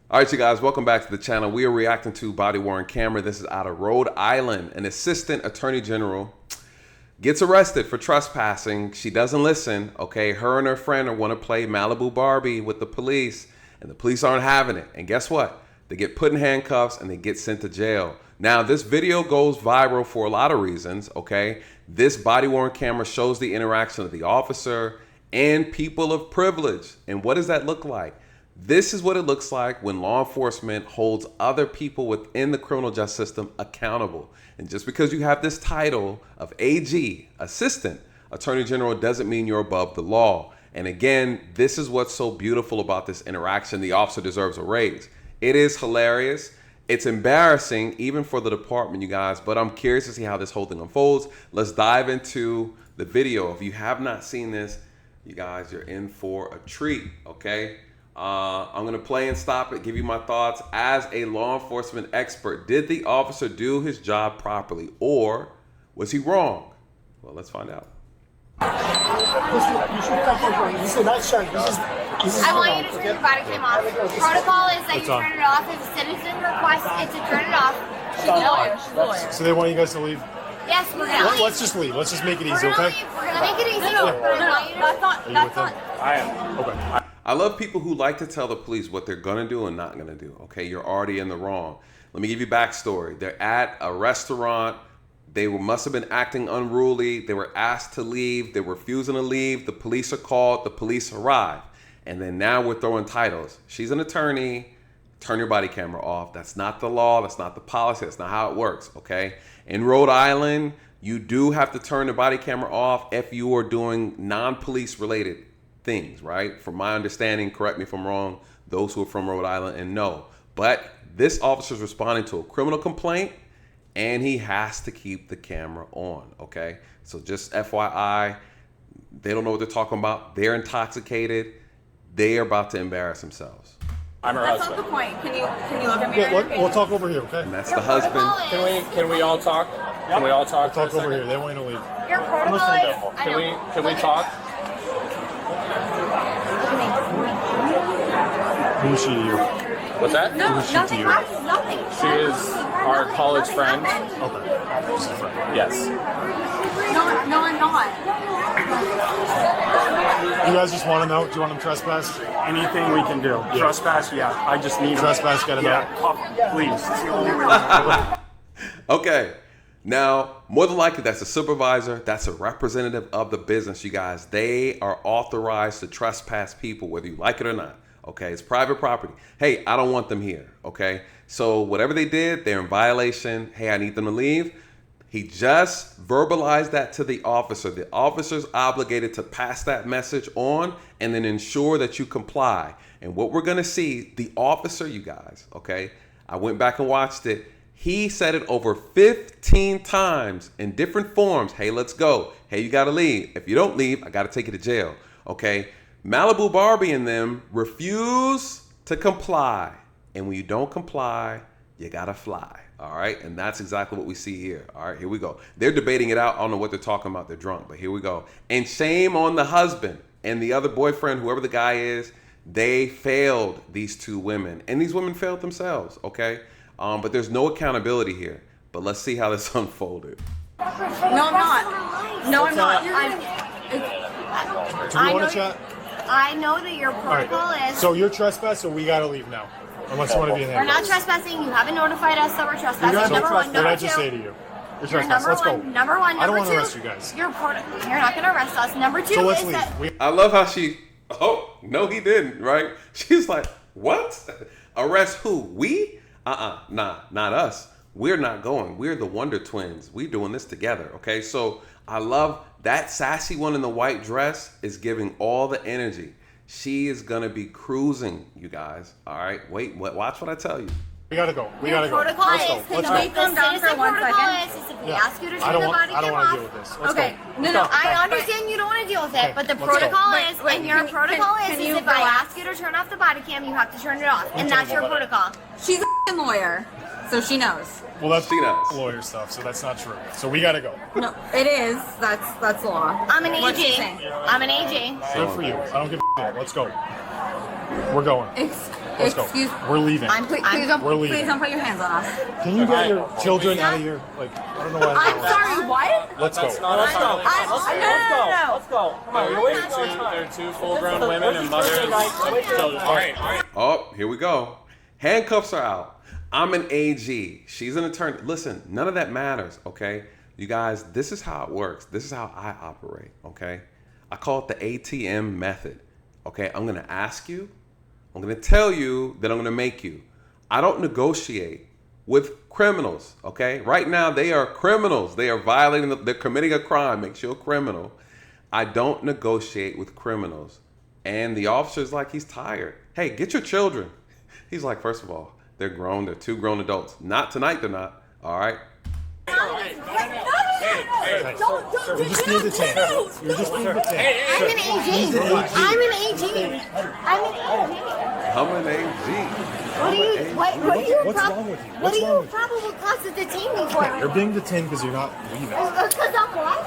All right, you guys, welcome back to the channel. We are reacting to body-worn camera. This is out of Rhode Island. An assistant attorney general gets arrested for trespassing. She doesn't listen, okay? Her and her friend want to play Malibu Barbie with the police, and the police aren't having it. And guess what? They get put in handcuffs and they get sent to jail. Now, this video goes viral for a lot of reasons, okay? This body-worn camera shows the interaction of the officer and people of privilege. And what does that look like? This is what it looks like when law enforcement holds other people within the criminal justice system accountable. And just because you have this title of AG, Assistant Attorney General, doesn't mean you're above the law. And again, this is what's so beautiful about this interaction. The officer deserves a raise. It is hilarious. It's embarrassing even for the department, you guys, but I'm curious to see how this whole thing unfolds. Let's dive into the video. If you have not seen this, you guys, you're in for a treat, okay? I'm gonna play and stop it, give you my thoughts as a law enforcement expert. Did the officer do his job properly, or was he wrong? Well, let's find out. This is not shy. I want you to turn your body cam off. Protocol is that you turn it off. If a citizen requests it to turn it off, she's a lawyer. She's a lawyer. So they want you guys to leave? Yes, we're gonna leave. Let's just leave. Let's just make it easy, okay? We're gonna make it easy. No, that's not. I am. Okay. I love people who like to tell the police what they're gonna do and not gonna do. Okay, you're already in the wrong. Let me give you backstory. They're at a restaurant. They must have been acting unruly. They were asked to leave. They're refusing to leave. The police are called. The police arrive. And then now we're throwing titles. She's an attorney. Turn your body camera off. That's not the law. That's not the policy. That's not how it works, okay? In Rhode Island, you do have to turn the body camera off if you are doing non-police related things, right? From my understanding, correct me if I'm wrong, those who are from Rhode Island and know. But this officer's responding to a criminal complaint and he has to keep the camera on, okay? So just FYI, they don't know what they're talking about. They're intoxicated. They are about to embarrass themselves. I'm her husband. That's not the point. Can you look at me? Yeah, we'll talk over here, okay? And that's the husband. Can we all talk? Can we all talk? We'll talk over here. They want you to leave. Your protocol is... Can we talk? Who is she to you? What's that? No, she to nothing. you? Nothing. She is our college friend. Okay. She's a friend. Yes. No, I'm not. You guys just want to know? Do you want them trespass? Anything we can do. Trespass, yeah. I just need Trespass, get it out. Please. It's the only way. Okay. Now, more than likely, that's a supervisor. That's a representative of the business, you guys. They are authorized to trespass people, whether you like it or not. Okay, it's private property. Hey, I don't want them here. Okay, so whatever they did, they're in violation. Hey, I need them to leave. He just verbalized that to the officer. The officer's obligated to pass that message on and then ensure that you comply. And what we're gonna see, the officer, you guys, okay, I went back and watched it. He said it over 15 times in different forms. Hey, let's go. Hey, you gotta leave. If you don't leave, I gotta take you to jail, okay? Malibu Barbie and them refuse to comply. And when you don't comply, you gotta fly, all right? And that's exactly what we see here. All right, here we go. They're debating it out. I don't know what they're talking about. They're drunk, but here we go. And shame on the husband and the other boyfriend, whoever the guy is. They failed these two women, and these women failed themselves, okay? But there's no accountability here. But let's see how this unfolded. No, I'm not. No, I'm not. Do you want to chat? I know that your protocol is... So you're trespass, so we got to leave now. Unless you want to be in there. We're not trespassing. You haven't notified us that we're trespassing. You guys Number one. what did Number I two. just say to you? You're You're trespass. Let's go. Number one. Number I don't want two. to arrest you guys. You're not going to arrest us. Number two So let's is leave. that... I love how she, oh, no, he didn't, right? She's like, what? Arrest who? We? Nah, not us. We're not going. We're the Wonder Twins. We doing this together, okay? So I love that sassy one in the white dress is giving all the energy. She is gonna be cruising, you guys. All right, wait, watch what I tell you. We gotta go. We gotta go. Protocol Let's go. is... Let's Can we go. calm down for 1 second? Is if we Yeah. ask you to I turn don't the want. body I don't cam want to off... deal with this. Let's Okay. go. No. I understand you don't want to deal with it, Okay, but the let's go. protocol Wait, is, wait, and your can- protocol can is you if I relax? ask you to turn off the body cam, you have to turn it off, and that's your protocol. She's a lawyer, so she knows. Well, that's She knows. lawyer stuff, so that's not true. So we gotta go. No, it is. That's law. I'm an What's she AG. saying? I'm an AG. Good for you. I don't give a shit. Let's go. We're going. Let's go. Excuse. We're leaving. Please We're leaving. don't put your hands on us. Can you get your children out of here? Like, I don't know why. I'm sorry. What? Let's go. That's not entirely possible. No. Let's go. Come on, you're wasting our time. They're two full-grown women and mothers of children. All right. Oh, here we go. Handcuffs are out. I'm an AG. She's an attorney. Listen, none of that matters, okay? You guys, this is how it works. This is how I operate, okay? I call it the ATM method, okay? I'm going to ask you. I'm going to tell you that I'm going to make you. I don't negotiate with criminals, okay? Right now, they are criminals. They are violating, they're committing a crime, makes you a criminal. I don't negotiate with criminals. And the officer's like, he's tired. Hey, get your children. He's like, first of all, they're grown. They're 2 grown adults. Not tonight, they're not. All right? You're just being detained. You're just being detained. I'm an AG. I'm an AG. I'm an AG. What do you? What's wrong with you? What What's do wrong you with you? probable cause to detain me for? You're being detained because you're not leaving. Because I'm what?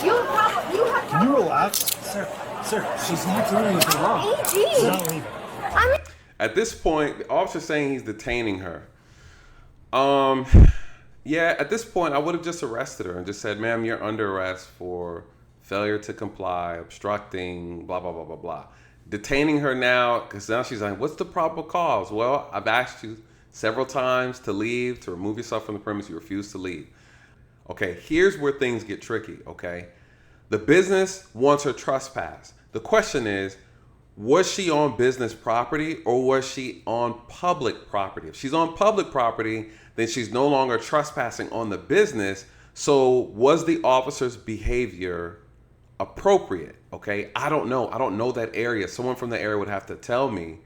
You have. Can you relax? Sir, she's not doing anything wrong. AG. She's not leaving. I'm. At this point, the officer's saying he's detaining her. Yeah, at this point, I would have just arrested her and just said, ma'am, you're under arrest for failure to comply, obstructing, blah, blah, blah, blah, blah. Detaining her now, because now she's like, what's the probable cause? Well, I've asked you several times to leave, to remove yourself from the premise. You refuse to leave. Okay, here's where things get tricky, okay? The business wants her trespass. The question is, was she on business property or was she on public property? If she's on public property, then she's no longer trespassing on the business. So was the officer's behavior appropriate? Okay, I don't know. I don't know that area. Someone from the area would have to tell me.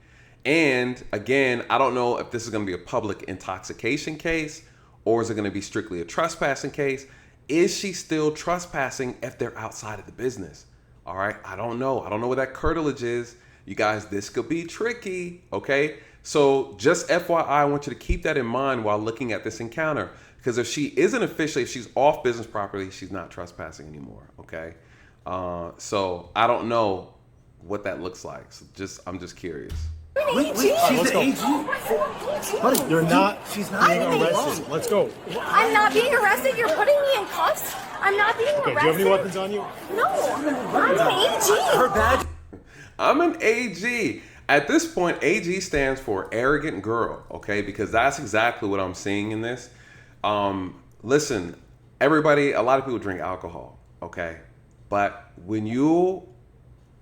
And again, I don't know if this is going to be a public intoxication case or is it going to be strictly a trespassing case? Is she still trespassing if they're outside of the business? All right, I don't know. I don't know where that curtilage is. You guys, this could be tricky, okay? So just FYI, I want you to keep that in mind while looking at this encounter. Because if she isn't officially, if she's off business property, she's not trespassing anymore, okay? So I don't know what that looks like. So I'm just curious. Wait, she's the AG. Buddy, you're not. She's not being even arrested. Let's go. I'm not being arrested. You're putting me in cuffs. I'm not being Okay, arrested. do you have any weapons on you? No. I'm an AG. Her badge. I'm an AG. At this point, AG stands for arrogant girl, okay? Because that's exactly what I'm seeing in this. Listen, everybody, a lot of people drink alcohol, okay? But when you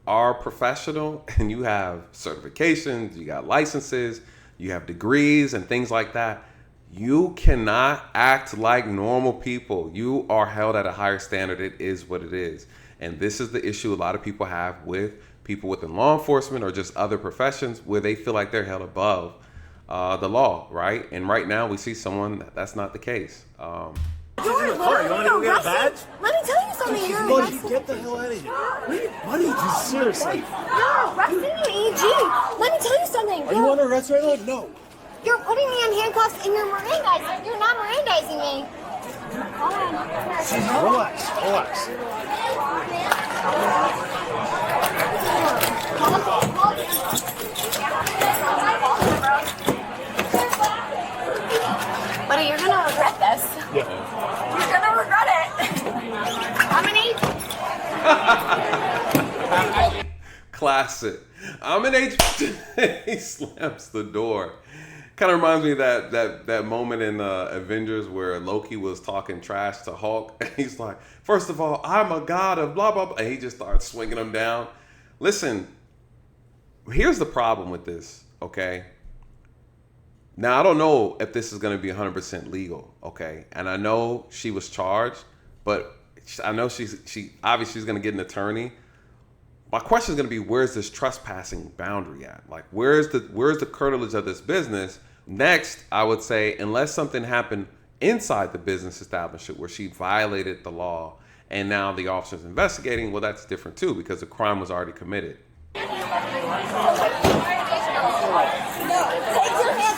are professional and you have certifications, you got licenses, you have degrees and things like that, you cannot act like normal people. You are held at a higher standard. It is what it is. And this is the issue a lot of people have with people within law enforcement or just other professions where they feel like they're held above the law, right? And right now we see someone that's not the case. You're You want to go get a badge? Let me tell you something. You're Buddy, arrested. get the hell out of here. Buddy, just seriously. You're arresting me, AG. Let me tell you something. Are you under arrest right now? No. You're putting me in handcuffs and you're Mirandizing. You're not Mirandizing me. Relax. Buddy, you're gonna regret this. Yeah. You're gonna regret it. I'm an AG. Classic. I'm an H. He slams the door. Kind of reminds me of that moment in Avengers where Loki was talking trash to Hulk. And he's like, first of all, I'm a god of blah, blah, blah. And he just starts swinging him down. Listen, here's the problem with this, okay? Now, I don't know if this is going to be 100% legal, okay? And I know she was charged, but I know she obviously is going to get an attorney. My question is going to be, where's this trespassing boundary at? Like, where's the curtilage of this business? Next, I would say, unless something happened inside the business establishment where she violated the law and now the officer's investigating, well, that's different too because the crime was already committed. Take your hands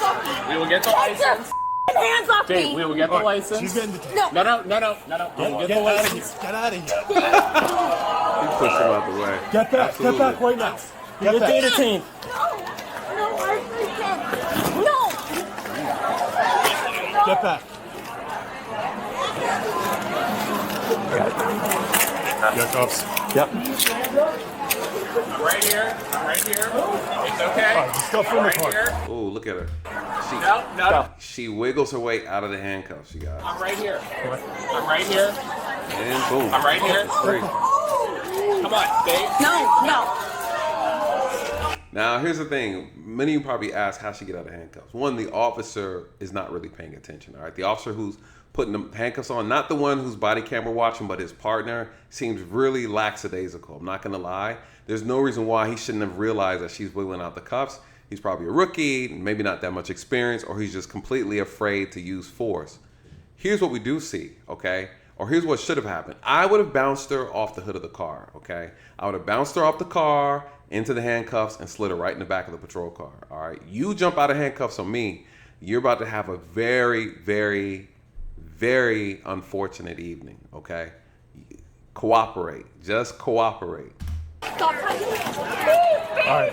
off me. We will get the Take your license. hands off Dave, me. we will get the license. She's getting detained. No. No. We will get the license. Get out of here. He pushed him out the way. Get back. Absolutely. Get back right now. You're detained. No, I Get back. Yeah, cuffs. Yep. I'm right here. I'm right here. It's okay. All right, just go from the car. Here. Oh, look at her. No. She wiggles her way out of the handcuffs, you guys. I'm right here. I'm right here. And boom. I'm right here. Great. Come on, babe. No. Now, here's the thing. Many of you probably ask how she get out of handcuffs. One, the officer is not really paying attention, all right? The officer who's putting the handcuffs on, not the one who's body camera watching, but his partner, seems really lackadaisical. I'm not going to lie. There's no reason why he shouldn't have realized that she's wiggling out the cuffs. He's probably a rookie, maybe not that much experience, or he's just completely afraid to use force. Here's what we do see, okay? Or here's what should have happened. I would have bounced her off the hood of the car, okay? I would have bounced her off the car into the handcuffs and slid her right in the back of the patrol car, all right? You jump out of handcuffs on me, you're about to have a very, very, very unfortunate evening, okay? Cooperate. Just cooperate. Stop touching me. All right.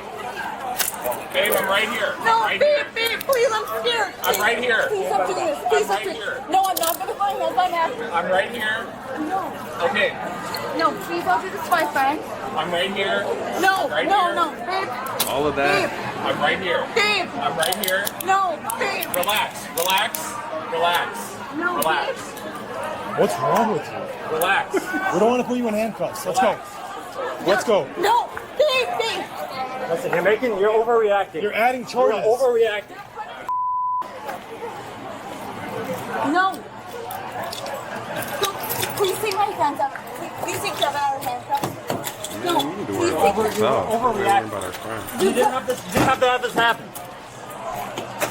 Babe, I'm right here. No, right babe, please, I'm scared. I'm right here. Please stop doing this. Please I'm stop right doing here. this. No, I'm not going to find hands on him. I'm right here. No. Okay. No, please don't do this to my friend. I'm right here. No, Right no, here. no, babe. All of that. I'm right here. Babe. I'm right here. No, babe. Relax. No, Relax. What's wrong with you? Relax. We don't want to put you in handcuffs. Let's go. Let's go. No, babe. Listen, you're overreacting. You're adding You're charges. overreacting. No. Please take my hands out. Please take Devon out of handcuffs. No, You need to please worry take about yourself. overreacting. About our friend. You didn't have to have this happen.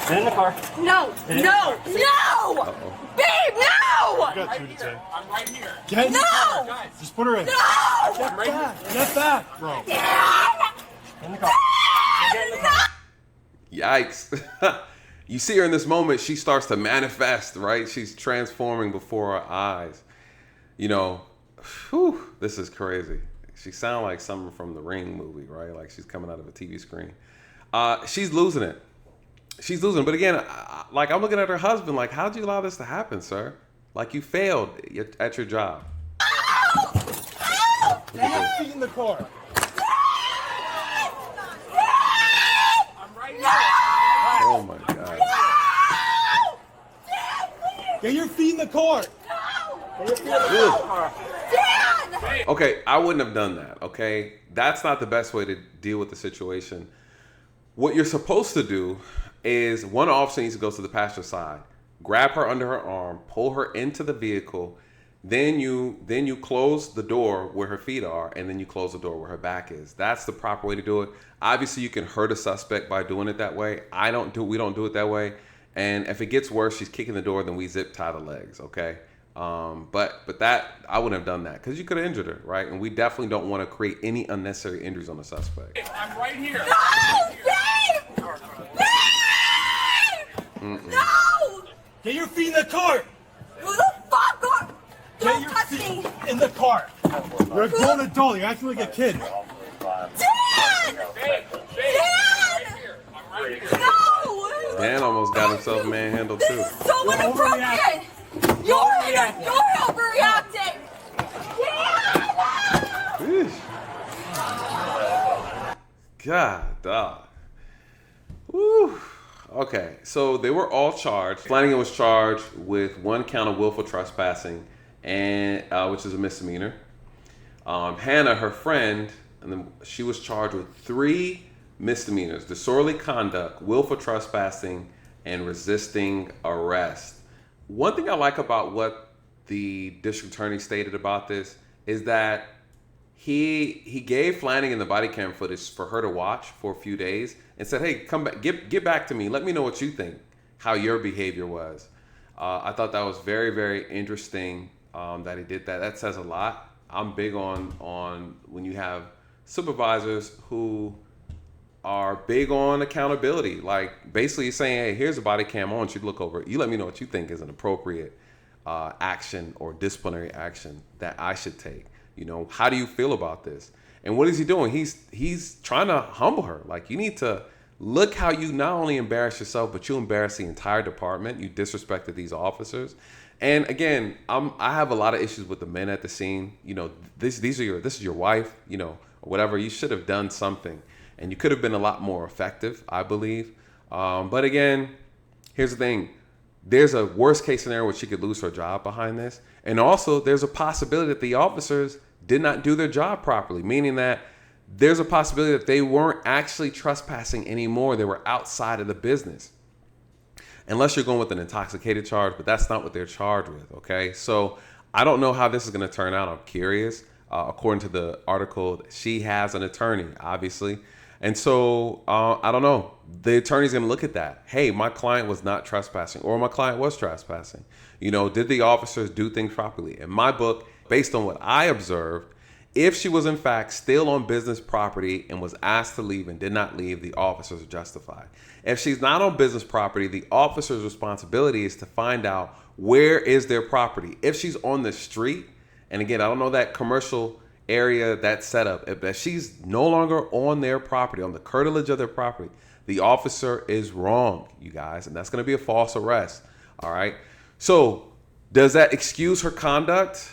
Get in the car. No. Babe, no! You got 2 to 10. I'm right here. Get in the car. Guys, Just put her in. No! I'm right here. Get back, bro. In the car. Get in the car. Yikes. You see her in this moment, she starts to manifest, right? She's transforming before our eyes. You know, whew, this is crazy. She sounds like something from the Ring movie, right? Like she's coming out of a TV screen. She's losing it. She's losing. But again, like I'm looking at her husband, like, how'd you allow this to happen, sir? Like you failed at your job. Get your feet in the car. I'm right here. Oh my God. Get your feet in the car. Okay, I wouldn't have done that, okay? That's not the best way to deal with the situation. What you're supposed to do is one officer needs to go to the passenger side, grab her under her arm, pull her into the vehicle, then you close the door where her feet are, and then you close the door where her back is. That's the proper way to do it. Obviously, you can hurt a suspect by doing it that way. We don't do it that way. And if it gets worse, she's kicking the door, then we zip tie the legs, okay? But that, I wouldn't have done that because you could have injured her, right? And we definitely don't want to create any unnecessary injuries on the suspect. I'm right here. No! Get your feet in the car. Who the fuck are... Get Don't your touch feet me! in the car. You're a grown adult. You're acting like a kid. Dan! Babe, Dan! I'm right here. No! Dan almost got himself manhandled too. This is so inappropriate! You're overreacting! Dan! God, dog. Woo. Okay, so they were all charged. Flanagan was charged with 1 count of willful trespassing, and which is a misdemeanor. Hannah, her friend, and then she was charged with 3 misdemeanors: disorderly conduct, willful trespassing, and resisting arrest. One thing I like about what the district attorney stated about this is that he gave Flanagan the body cam footage for her to watch for a few days and said, hey, come back, get back to me. Let me know what you think, how your behavior was. I thought that was very, very interesting that he did that. That says a lot. I'm big on when you have supervisors who are big on accountability. Like basically saying, hey, here's a body cam. I want you to look over it. You let me know what you think is an appropriate action or disciplinary action that I should take. You know, how do you feel about this? And what is he doing? He's trying to humble her. Like, you need to look how you not only embarrass yourself, but you embarrass the entire department. You disrespected these officers. And again, I have a lot of issues with the men at the scene. You know, this is your wife, you know, or whatever. You should have done something, and you could have been a lot more effective, I believe. But again, here's the thing. There's a worst case scenario where she could lose her job behind this. And also there's a possibility that the officers did not do their job properly, meaning that there's a possibility that they weren't actually trespassing anymore. They were outside of the business. Unless you're going with an intoxicated charge, but that's not what they're charged with, okay? So I don't know how this is going to turn out. I'm curious. According to the article, she has an attorney, obviously. And so I don't know. The attorney's going to look at that. Hey, my client was not trespassing, or my client was trespassing. You know, did the officers do things properly? In my book, based on what I observed, if she was in fact still on business property and was asked to leave and did not leave, the officers are justified. If she's not on business property, the officer's responsibility is to find out where is their property. If she's on the street, and again, I don't know that commercial area, that setup, if she's no longer on their property, on the curtilage of their property, the officer is wrong, you guys, and that's going to be a false arrest. All right. So does that excuse her conduct?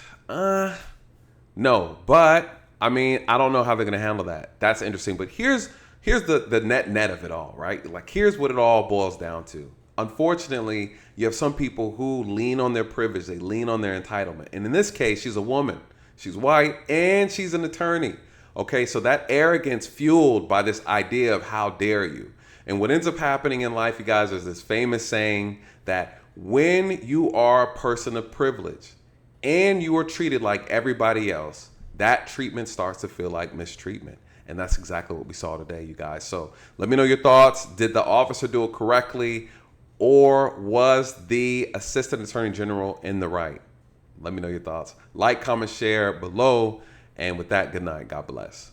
No, but I mean, I don't know how they're going to handle that. That's interesting. But here's the net of it all, right? Like, here's what it all boils down to. Unfortunately, you have some people who lean on their privilege. They lean on their entitlement. And in this case, she's a woman. She's white and she's an attorney. Okay, so that arrogance fueled by this idea of how dare you. And what ends up happening in life, you guys, is this famous saying that when you are a person of privilege and you are treated like everybody else, that treatment starts to feel like mistreatment. And that's exactly what we saw today, you guys. So let me know your thoughts. Did the officer do it correctly, or was the assistant attorney general in the right? Let me know your thoughts. Like, comment, share below. And with that, good night. God bless.